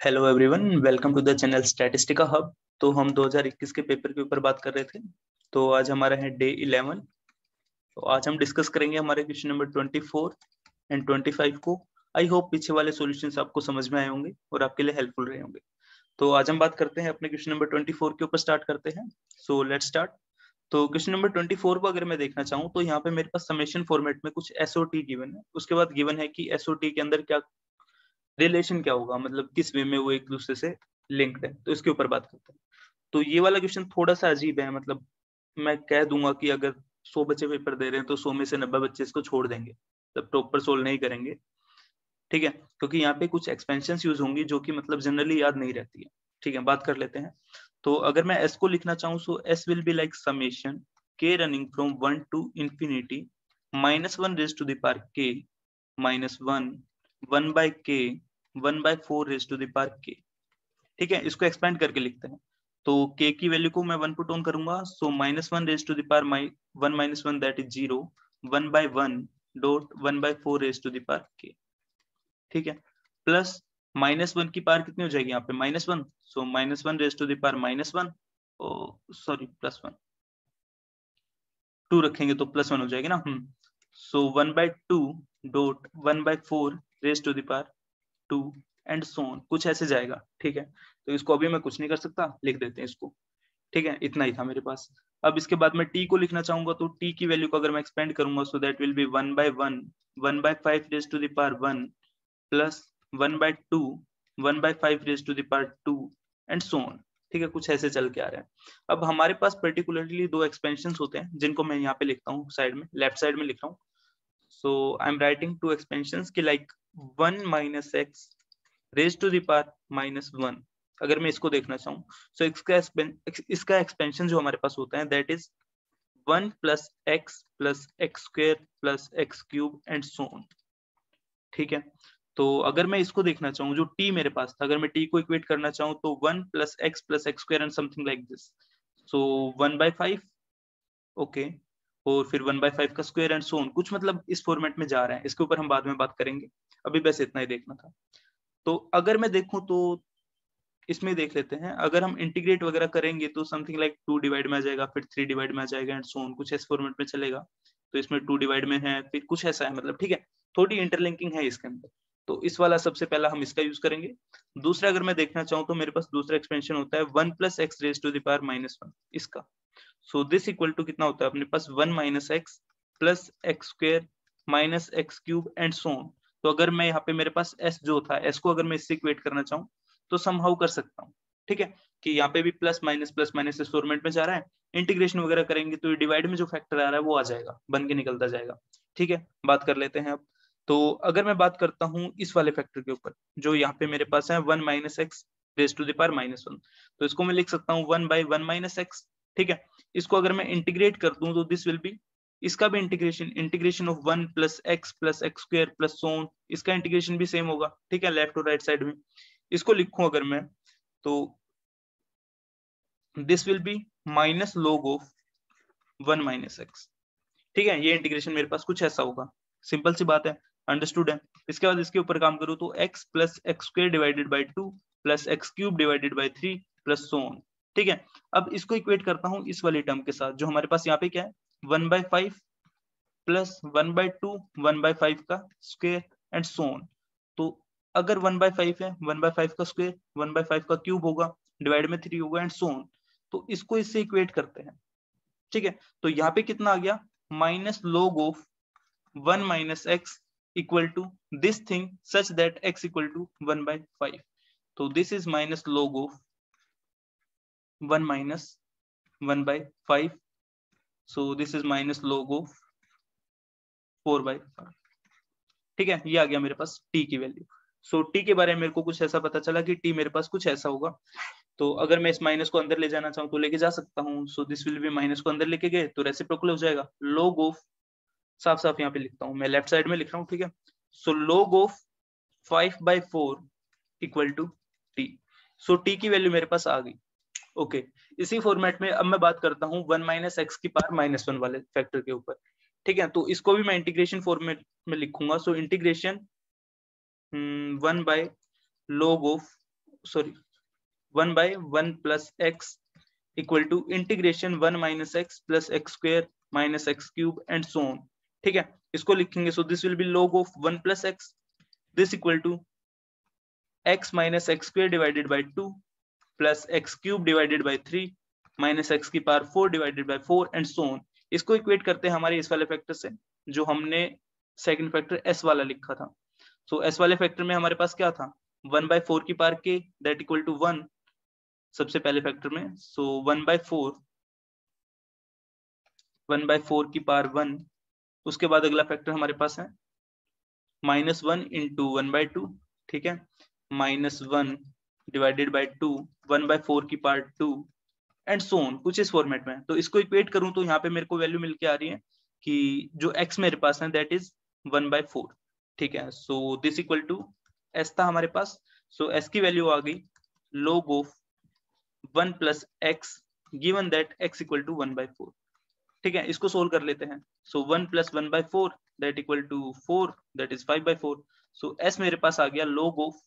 Hello everyone, welcome to the channel Statistica hub. तो हम 2021 के पेपर के ऊपर बात कर रहे थे। तो आज हमारा है डे 11। तो आज हम डिस्कस करेंगे हमारे क्वेश्चन नंबर 24 एंड 25 को। आई होप पीछे वाले सॉल्यूशंस आपको समझ में आए होंगे और आपके लिए हेल्पफुल रहे होंगे। तो आज हम बात करते हैं अपने क्वेश्चन नंबर 24 के ऊपर, स्टार्ट करते हैं। So let's start. तो क्वेश्चन नंबर 24 को अगर मैं देखना चाहूँ तो यहाँ पे मेरे पास समेशन फॉर्मेट में कुछ एसओटी गिवन है। उसके बाद गिवन है कि एसओटी के अंदर क्या रिलेशन क्या होगा, मतलब किस वे में वो एक दूसरे से लिंक्ड है। तो इसके ऊपर बात करते हैं। तो ये वाला क्वेश्चन थोड़ा सा अजीब है। मतलब मैं कह दूंगा कि अगर 100 बच्चे पेपर दे रहे हैं तो 100 में से 90 बच्चे इसको छोड़ देंगे, तो प्रॉपर सोल्व नहीं करेंगे। ठीक है, क्योंकि यहाँ पे कुछ एक्सपेंशन यूज होंगी जो कि मतलब जनरली याद नहीं रहती है। ठीक है, बात कर लेते हैं। तो अगर मैं एस को लिखना चाहूँ so S will be like summation k running from 1 to infinity -1 raise to the power k -1 1 by k 1 by 4 raise to the power k. ठीक है, इसको एक्सपेंड करके लिखते हैं। तो k की वैल्यू को मैं 1 पुट ऑन करूंगा, so -1 raise to the power 1 -1 that is 0 1 by 1 dot 1 by 4 raise to the power k। ठीक है, प्लस -1 की पावर कितनी हो जाएगी यहाँ पे -1, so -1 raise to the power -1, sorry +1, 2 रखेंगे तो +1 हो जाएगी ना। So 1 by 2 dot 1 by 4 raise to the power 2 and so on, कुछ ऐसे जाएगा। ठीक है, तो इसको अभी मैं कुछ नहीं कर सकता, लिख देते हैं इसको। ठीक है, इतना ही था मेरे पास। अब इसके बाद मैं t को लिखना चाहूंगा तो t की वैल्यू को अगर मैं एक्सपेंड करूंगा so that will be 1 by 1 1 by 5 raise to the power 1 plus 1 by 2 1 by 5 raise to the power 2 and so on. ठीक है, कुछ ऐसे चल के आ रहा है। अब हमारे पास पर्टिकुलरली दो एक्सपेंशन होते हैं जिनको मैं यहाँ पे लिखता हूँ, साइड में लेफ्ट साइड में लिख रहा हूँ। So I am writing two expansions की like 1 minus x raise to the power -1। अगर मैं इसको देखना चाहूँ सो इसका एक्सपेंशन जो हमारे पास होता है that is 1 plus x square plus x cube and so on. ठीक है, तो अगर मैं इसको देखना चाहूँ जो t मेरे पास था, अगर मैं t को इक्वेट करना चाहूँ तो 1 plus x square and something like this, so 1 by 5, okay, और फिर 1 बाय 5 का स्क्वायर एंड सो ऑन, कुछ मतलब इस फॉर्मेट में जा रहा है। इसके ऊपर हम बाद में बात करेंगे, अभी बस इतना ही देखना था। तो अगर मैं देखूं तो इसमें देख लेते हैं, अगर हम इंटीग्रेट वगैरह करेंगे तो समथिंग लाइक 2 डिवाइड में आ जाएगा, फिर 3 डिवाइड में आ जाएगा एंड सो ऑन, कुछ इस फॉर्मेट में चलेगा। तो इसमें 2 डिवाइड में है, फिर कुछ ऐसा है, मतलब ठीक है, थोड़ी इंटरलिंकिंग है इसके अंदर। तो इस वाला सबसे पहला हम इसका यूज करेंगे। दूसरा अगर मैं देखना चाहूँ तो मेरे पास दूसरा एक्सपेंशन होता है 1 plus x raise to the power -1 इसका। सो दिस इक्वल टू कितना होता है अपने पास 1 minus x plus x square minus x cube and so on. तो अगर मैं यहाँ पे मेरे पास s जो था, s को अगर मैं इससे इक्वेट करना चाहूँ तो समहाउ कर सकता हूँ। ठीक है, कि यहाँ पे भी प्लस माइनस इस फॉर्मेट में जा रहा है, इंटीग्रेशन वगैरह करेंगे तो डिवाइड में जो फैक्टर आ रहा है वो आ जाएगा, बन के निकलता जाएगा। ठीक है, बात कर लेते हैं अब। तो अगर मैं बात करता हूँ इस वाले फैक्टर के ऊपर जो यहाँ पे मेरे पास है 1 minus x raise to the power -1, तो इसको मैं लिख सकता हूँ 1 बाई 1 माइनस एक्स। ठीक है, इसको अगर मैं इंटीग्रेट कर दूं तो दिस विल बी, इसका भी integration of 1 plus x square plus so on, इसका इंटीग्रेशन भी सेम होगा। ठीक है, लेफ्ट और राइट साइड में। इसको लिखूं अगर मैं तो this will B minus log of 1 minus x. ठीक है, ये इंटीग्रेशन मेरे पास कुछ ऐसा होगा। सिंपल सी बात है, अंडरस्टूड है। इसके बाद इसके ऊपर काम करूं तो x plus x square divided by 2 plus x cube divided by 3 plus so on. ठीक है, अब इसको इक्वेट करता हूं इस वाली टर्म के साथ जो हमारे पास यहाँ पे क्या है 1 बाई 5 प्लस 1 बाई 2 1 बाई 5 का स्क्वायर एंड सो ऑन। तो अगर 1 बाई 5 है 1 बाई 5 का स्क्वायर 1 बाई 5 का क्यूब होगा, डिवाइड में 3 होगा एंड सो ऑन। तो इसको इससे इक्वेट करते हैं। ठीक है, तो यहाँ पे कितना आ गया minus log of 1 minus x equal to this thing such that x equal to 1 by 5। तो this is minus log of 1 minus 1 by 5, so this is minus log of 4 by 5। ठीक है, ये आ गया मेरे पास t की वैल्यू। सो t के बारे में मेरे को कुछ ऐसा पता चला कि t मेरे पास कुछ ऐसा होगा। तो अगर मैं इस माइनस को अंदर ले जाना चाहूँ तो लेके जा सकता हूँ। सो दिस विल बी, माइनस को अंदर लेके गए तो रेसिप्रोकल हो जाएगा, log ऑफ, साफ साफ यहाँ पे लिखता हूँ मैं, लेफ्ट साइड में लिख रहा हूँ। ठीक है, so log of 5 by 4 equal to t। So t की वैल्यू मेरे पास आ गई। ओके, इसी फॉर्मेट में अब मैं बात करता हूँ 1 माइनस एक्स की पावर -1 वाले फैक्टर के ऊपर। ठीक है, तो इसको भी मैं इंटीग्रेशन फॉर्मेट में लिखूंगा। So integration 1 by log of sorry 1/1 plus x equal to integration 1 minus x plus x square minus x cube and so on. ठीक है, इसको लिखेंगे। So this will be log of 1 plus x, this equal to x minus x square divided by 2 plus x cube divided by 3 minus x की power 4 divided by 4 and so on. इसको equate करते हैं हमारे इस वाले factor से जो हमने सेकंड फैक्टर s वाला लिखा था। सो s वाले फैक्टर में हमारे पास क्या था, 1/4 की power k that equal to 1 सबसे पहले फैक्टर में। सो 1/4 की पावर 1, उसके बाद अगला फैक्टर हमारे पास है -1 इंटू 1/2, ठीक है, -1 डिवाइडेड बाई 2 1/4 की पावर 2 एंड सो ऑन, कुछ इस फॉर्मेट में। तो इसको इक्वेट करूं तो यहाँ पे मेरे को वैल्यू मिलके आ रही है कि जो x मेरे पास है दैट इज 1/4, ठीक है। So this equal to s था हमारे पास। सो s की वैल्यू आ गई log of 1 plus x given that x equal to 1/4, ठीक है। इसको सोल्व कर लेते हैं। So 1 plus 1/4 that equal to 4 that is 5/4। So s मेरे पास आ गया log ऑफ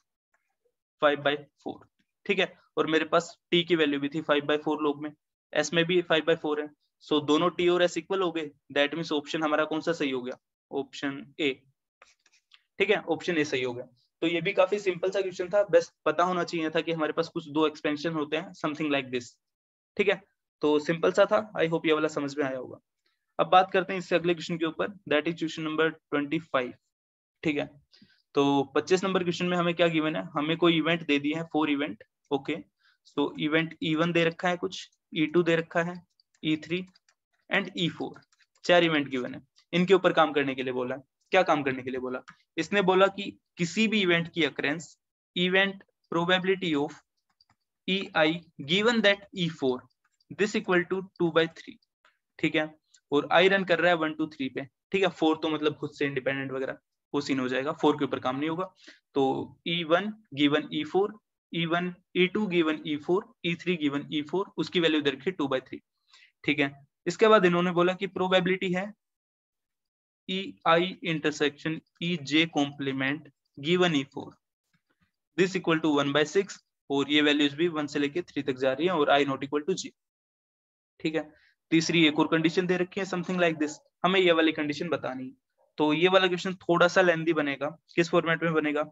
5/4, ठीक है। और मेरे पास t की वैल्यू भी थी 5/4 log में, s में भी 5/4 है। सो दोनों t और s इक्वल हो गए, दैट मीन्स ऑप्शन हमारा कौन सा सही हो गया, ऑप्शन ए, ठीक है, ऑप्शन ए सही हो गया। तो ये भी काफी सिंपल सा क्वेश्चन था, बस पता होना चाहिए था कि हमारे पास कुछ दो एक्सपेंशन होते हैं समथिंग लाइक दिस, ठीक है। तो सिंपल सा था, आई होप ये वाला समझ में आया होगा। अब बात करते हैं इससे अगले क्वेश्चन के ऊपर, दैट इज क्वेश्चन नंबर 25, ठीक है। तो 25 नंबर क्वेश्चन में हमें क्या गिवन है, हमें कोई इवेंट दे दिए हैं, 4 इवेंट, ओके। सो इवेंट E1 दे रखा है, कुछ E2 दे रखा है, E3 and E4, 4 event given है। इनके ऊपर काम करने के लिए बोला है। क्या काम करने के लिए बोला, इसने बोला कि किसी भी इवेंट की occurrence, event probability of EI given that E4 this equal to 2/3, ठीक है। और I रन कर रहा है 1 2 3 पे, ठीक है। 4 तो मतलब खुद से इंडिपेंडेंट वगैरह वो सीन हो जाएगा, 4 के ऊपर काम नहीं होगा। तो E1 given E4, E1 E2 given E4, E3 given E4, उसकी वैल्यू दे रखी 2/3, ठीक है। इसके बाद इन्होंने बोला कि प्रोबेबिलिटी है EI intersection EJ complement given E4 this equal to 1/6, और ये वैल्यूज भी 1 से लेके 3 तक जा रही है, और I not equal to J, ठीक है। तीसरी एक और कंडीशन दे रखी है समथिंग लाइक दिस, हमें ये वाली कंडीशन बतानी है। तो ये वाला क्वेश्चन थोड़ा सा लेंथी बनेगा, किस फॉर्मेट में बनेगा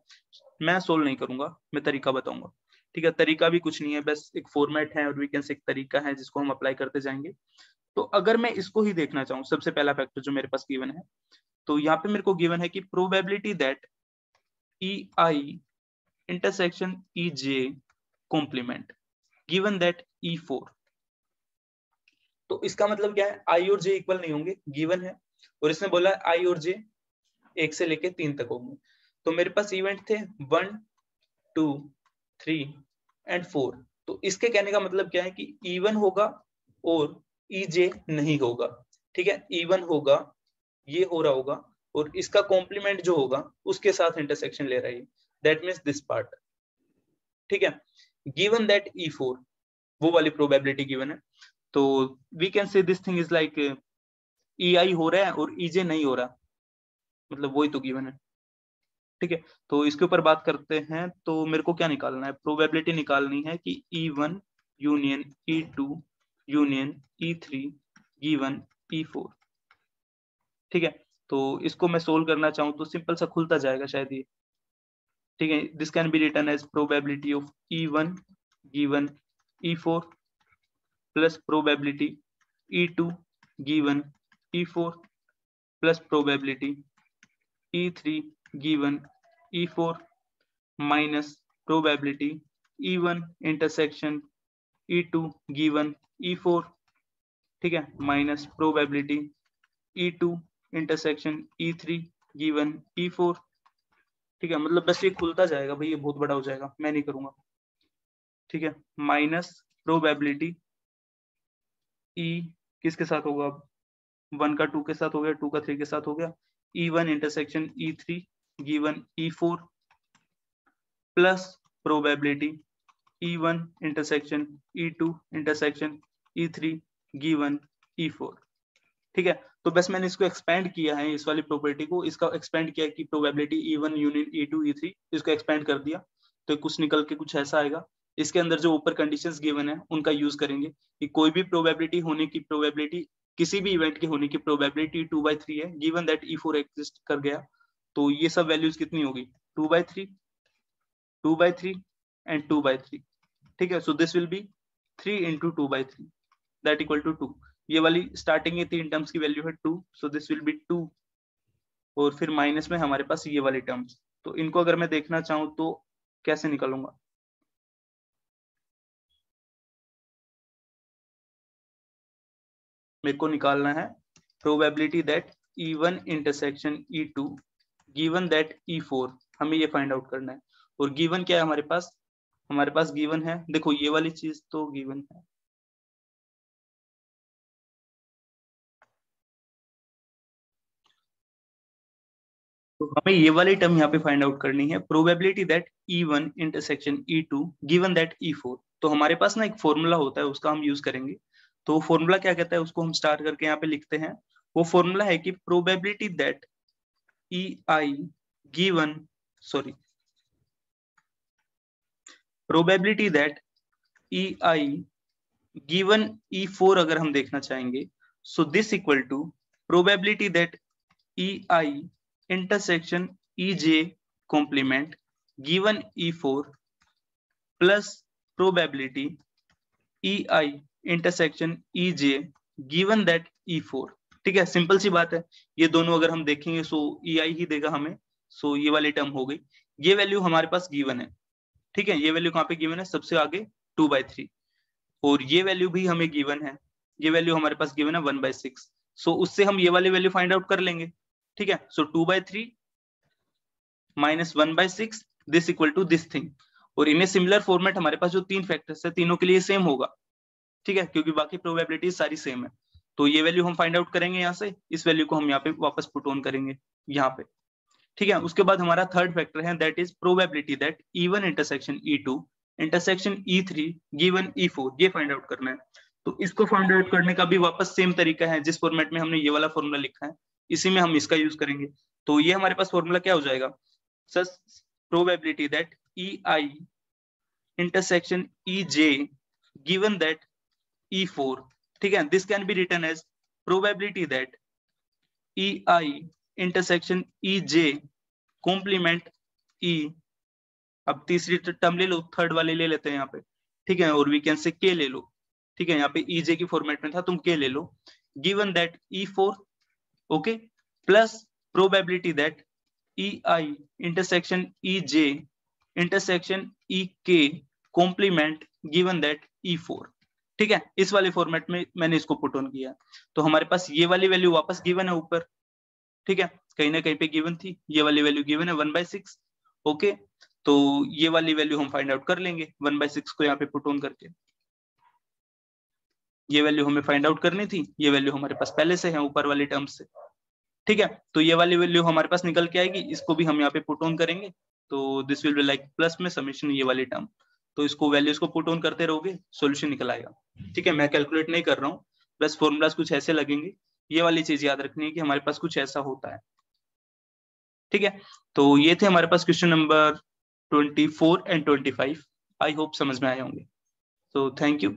मैं सोल्व नहीं करूंगा, मैं तरीका बताऊंगा, ठीक है। तरीका भी कुछ नहीं है, बस एक फॉर्मेट है और वी कैन से एक तरीका है जिसको हम अप्लाई करते जाएंगे। तो अगर मैं इसको ही देखना चाहूँ, सबसे पहला फैक्टर जो मेरे पास गिवन है, तो यहाँ पे मेरे को गिवन है कि probability that EI intersection EJ complement given that E4, तो इसका मतलब क्या है, I और J इक्वल नहीं होंगे, गिवन है, और इसने बोला I और J 1 से लेके 3 तक होंगे। तो मेरे पास इवेंट थे 1 2 3 एंड 4, तो इसके कहने का मतलब क्या है कि E1 होगा और EJ नहीं होगा, ठीक है। E1 होगा, ये हो रहा होगा, और इसका कॉम्प्लीमेंट जो होगा उसके साथ इंटरसेक्शन ले रहा है, दैट मीन्स दिस पार्ट, ठीक है। गिवन दैट E4, वो वाली प्रोबेबिलिटी गिवन है। तो we can say this thing is like EI हो रहा है और EJ नहीं हो रहा, मतलब वही तो गिवन है, ठीक है। तो इसके ऊपर बात करते हैं। तो मेरे को क्या निकालना है, प्रोबेबिलिटी निकालनी है कि E1 union E2 union E3 given E4, ठीक है। तो इसको मैं सोल्व करना चाहूँ तो सिंपल सा खुलता जाएगा शायद ये, ठीक है। This can be written as probability of E1 given E4 plus probability E2 given E4 plus probability E3 given E4 minus probability E1 intersection E2 given E4, ठीक है, minus probability E2 intersection E3 given E4, ठीक है। मतलब बस ये खुलता जाएगा भाई, ये बहुत बड़ा हो जाएगा, मैं नहीं करूंगा, ठीक है। माइनस प्रोबेबिलिटी E किसके साथ होगा, 1 का 2 के साथ हो गया, 2 का 3 के साथ हो गया, E1 intersection E3 given E4 plus probability E1 intersection E2 intersection E3 given E4, ठीक है। तो बस मैंने इसको एक्सपेंड किया है, इस वाली प्रॉपर्टी को, इसका एक्सपेंड किया कि probability E1 union E2 E3, इसको एक्सपेंड कर दिया। तो कुछ निकल के कुछ ऐसा आएगा। इसके अंदर जो ऊपर कंडीशंस गिवन है उनका यूज करेंगे कि कोई भी प्रोबेबिलिटी होने की प्रोबेबिलिटी, किसी भी इवेंट के होने की प्रोबेबिलिटी 2/3 है गिवन दैट E4 एग्जिस्ट कर गया। तो ये सब वैल्यूज कितनी होगी, 2/3, 2/3 एंड 2/3। ठीक है, so this will be 3 into 2/3 that equal to 2। ये वाली स्टार्टिंग ये 3 टर्म्स की वैल्यू है 2, सो दिस विल बी 2, और फिर माइनस में हमारे पास ये वाली टर्म्स। तो इनको अगर मैं देखना चाहूं तो कैसे निकालूंगा, मेरे को निकालना है probability that E1 intersection E2 given that E4, हमें ये फाइंड आउट करना है। और गिवन क्या है हमारे पास गिवन है, देखो ये वाली चीज तो गिवन है, तो हमें ये वाली टर्म यहाँ पे फाइंड आउट करनी है, probability that E1 intersection E2 given that E4। तो हमारे पास ना एक फॉर्मूला होता है, उसका हम यूज करेंगे। तो फॉर्मूला क्या कहता है, उसको हम स्टार्ट करके यहाँ पे लिखते हैं। वो फॉर्मूला है कि probability that EI given, sorry, probability that EI given E4 अगर हम देखना चाहेंगे, so this equal to probability that EI intersection EJ complement given E4 plus probability EI intersection EJ given that E4। ठीक है, simple सी बात है। ये दोनों अगर हम देखेंगे सो EI ही देगा हमें, सो ये वाली टर्म हो गई। ये वैल्यू हमारे पास गिवन है, ठीक है, ये वैल्यू कहाँ पे गिवन है, सबसे आगे 2/3, और ये वैल्यू भी हमें गिवन है, ये वैल्यू हमारे पास गिवन है 1/6। सो उससे हम ये वाली वैल्यू फाइंड आउट कर लेंगे। ठीक है, so 2/3 minus 1/6 this equal to this thing. और इन ए सिमिलर फॉर्मेट हमारे पास जो 3 फैक्टर्स है तीनों के लिए सेम होगा। ठीक है, क्योंकि बाकी प्रोबेबिलिटी सारी सेम है। तो ये वैल्यू हम फाइंड आउट करेंगे यहाँ से, इस वैल्यू को हम यहाँ पे वापस पुट ऑन करेंगे यहाँ पे। ठीक है, उसके बाद हमारा थर्ड फैक्टर है that is probability that E1 intersection E2 intersection E3 given E4, ये फाइंड आउट करना है। तो इसको फाइंड आउट करने का भी वापस सेम तरीका है, जिस फॉर्मेट में हमने ये वाला फॉर्मूला लिखा है इसी में हम इसका यूज करेंगे। तो ये हमारे पास फॉर्मूला क्या हो जाएगा, such probability that EI intersection EJ given that E4। ठीक है, this can be written as probability that EI intersection EJ complement E। अब तीसरी टर्म ले लो, थर्ड वाले ले लेते हैं यहाँ पे। ठीक है, और वी कैन से के ले लो। ठीक है, यहाँ पे EJ की फॉर्मेट में था, तुम के ले लो, given that E4, okay, plus probability that EI intersection EJ intersection EK complement given that E4। ठीक है, इस वाले फॉर्मेट में मैंने इसको पुट ऑन किया। तो हमारे पास ये वाली वैल्यू वापस गिवन है ऊपर। ठीक है, कहीं ना कहीं पे गिवन थी, ये वाली वैल्यू गिवन है 1/6। ओके, तो ये वाली वैल्यू हम फाइंड आउट कर लेंगे 1/6 को यहाँ पे पुट ऑन करके। ये वैल्यू हमें फाइंड आउट करनी थी, ये वैल्यू हमारे पास पहले से है ऊपर वाली टर्म से। ठीक है, तो ये वाली वैल्यू हमारे पास निकल के आएगी, इसको भी हम यहाँ पे पुट ऑन करेंगे। तो this will be like plus में समेशन ये वाली टर्म। तो इसको वैल्यूज को पुट ऑन करते रहोगे, सॉल्यूशन निकल आएगा। ठीक है, मैं कैलकुलेट नहीं कर रहा हूँ, बस फॉर्मूलाज कुछ ऐसे लगेंगे। ये वाली चीज याद रखनी है कि हमारे पास कुछ ऐसा होता है। ठीक है, तो ये थे हमारे पास question number 24 and 25। I hope समझ में आए होंगे। तो थैंक यू।